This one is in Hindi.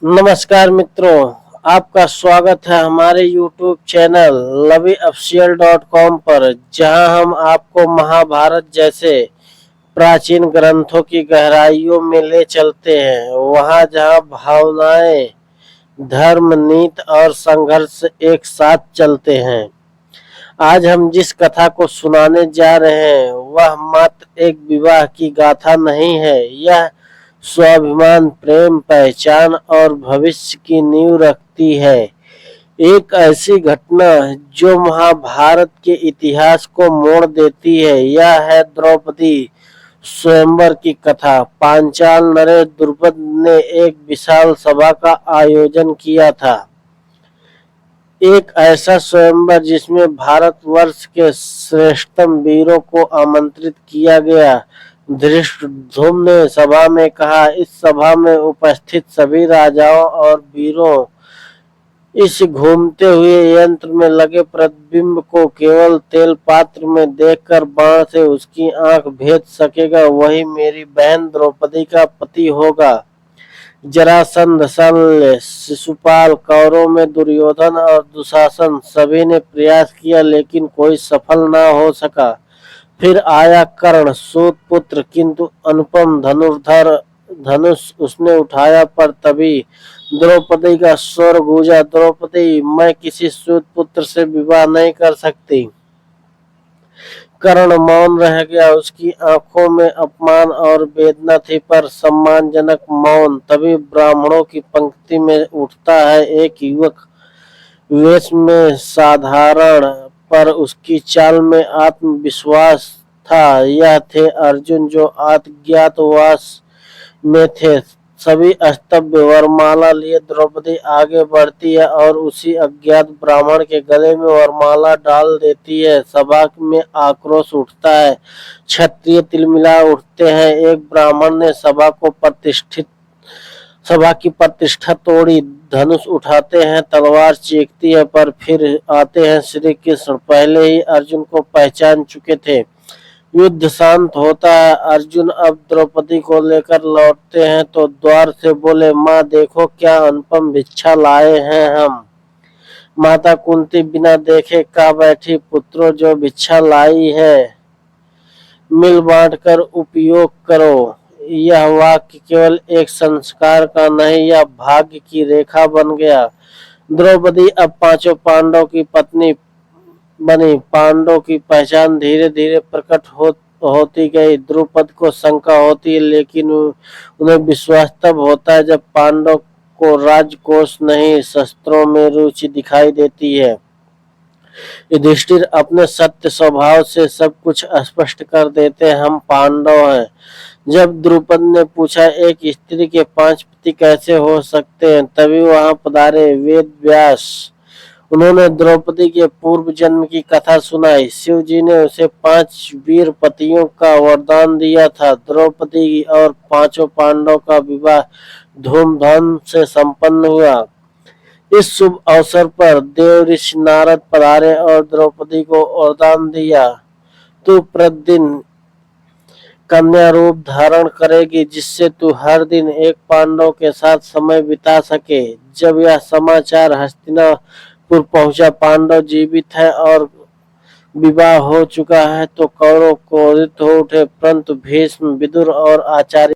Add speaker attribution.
Speaker 1: नमस्कार मित्रों, आपका स्वागत है हमारे YouTube चैनल लवीऑफिशियल.com पर, जहां हम आपको महाभारत जैसे प्राचीन ग्रंथों की गहराइयों में ले चलते हैं, वहां जहां भावनाएं, धर्म, नीति और संघर्ष एक साथ चलते हैं। आज हम जिस कथा को सुनाने जा रहे हैं वह मात्र एक विवाह की गाथा नहीं है, यह स्वाभिमान, प्रेम, पहचान और भविष्य की नींव रखती है। एक ऐसी घटना जो महाभारत के इतिहास को मोड़ देती है। यह है द्रौपदी स्वयंवर की कथा। पांचाल नरेश द्रुपद ने एक विशाल सभा का आयोजन किया था। एक ऐसा स्वयंवर जिसमें भारतवर्ष के श्रेष्ठतम वीरों को आमंत्रित किया गया। धृष्टद्युम्न ने सभा में कहा, इस सभा में उपस्थित सभी राजाओं और वीरों इस घूमते हुए यंत्र में लगे प्रतिबिंब को केवल तेल पात्र में देखकर बाण से उसकी आंख भेद सकेगा, वही मेरी बहन द्रौपदी का पति होगा। जरासंध, शल्य, शिशुपाल, कौरवों में दुर्योधन और दुशासन सभी ने प्रयास किया, लेकिन कोई सफल न हो सका। फिर आया कर्ण, सूत पुत्र, किंतु अनुपम धनुर्धर। धनुष उसने उठाया, पर तभी द्रौपदी का स्वर गूंजा, द्रौपदी, मैं किसी सूत पुत्र से विवाह नहीं कर सकती। कर्ण मौन रह गया। उसकी आंखों में अपमान और वेदना थी, पर सम्मानजनक मौन। तभी ब्राह्मणों की पंक्ति में उठता है एक युवक, वेश में साधारण, पर उसकी चाल में आत्मविश्वास था। यह थे अर्जुन, जो अज्ञातवास में थे। सभी स्तब्ध। वरमाला लिए द्रौपदी आगे बढ़ती है और उसी अज्ञात ब्राह्मण के गले में वरमाला डाल देती है। सभा में आक्रोश उठता है। क्षत्रिय तिलमिला उठते हैं। एक ब्राह्मण ने सभा की प्रतिष्ठा तोड़ी। धनुष उठाते हैं, तलवार चीखती है, पर फिर आते हैं श्री कृष्ण। पहले ही अर्जुन को पहचान चुके थे। युद्ध शांत होता है। अर्जुन अब द्रौपदी को लेकर लौटते हैं तो द्वार से बोले, माँ देखो क्या अनुपम भिक्षा लाए हैं हम। माता कुंती बिना देखे कह बैठी, पुत्रों जो भिक्षा लाई है मिल बांट कर उपयोग करो। यह वाक्य केवल एक संस्कार का नहीं, यह भाग्य की रेखा बन गया। द्रौपदी अब पांचों पांडवों की पत्नी बनी। पांडवों की पहचान धीरे धीरे प्रकट होती गई। द्रुपद को शंका होती है, लेकिन उन्हें विश्वास तब होता है जब पांडव को राजकोष नहीं, शस्त्रों में रुचि दिखाई देती है। युधिष्ठिर अपने सत्य स्वभाव से सब कुछ स्पष्ट कर देते हैं, हम पांडव हैं। जब द्रुपद ने पूछा, एक स्त्री के 5 पति कैसे हो सकते हैं, तभी वहां पधारे वेद व्यास। उन्होंने द्रौपदी के पूर्व जन्म की कथा सुनाई। शिव जी ने उसे 5 वीर पतियों का वरदान दिया था। द्रौपदी और पांचों पांडवों का विवाह धूमधाम से संपन्न हुआ। इस शुभ अवसर पर देव ऋषि नारद पधारे और द्रौपदी को वरदान दिया, तू प्रतिदिन कन्या रूप धारण करेगी, जिससे तू हर दिन एक पांडव के साथ समय बिता सके। जब यह समाचार हस्तिनापुर पहुंचा, पांडव जीवित है और विवाह हो चुका है, तो कौरव क्रोधित हो उठे, परंतु भीष्म, विदुर और आचार्य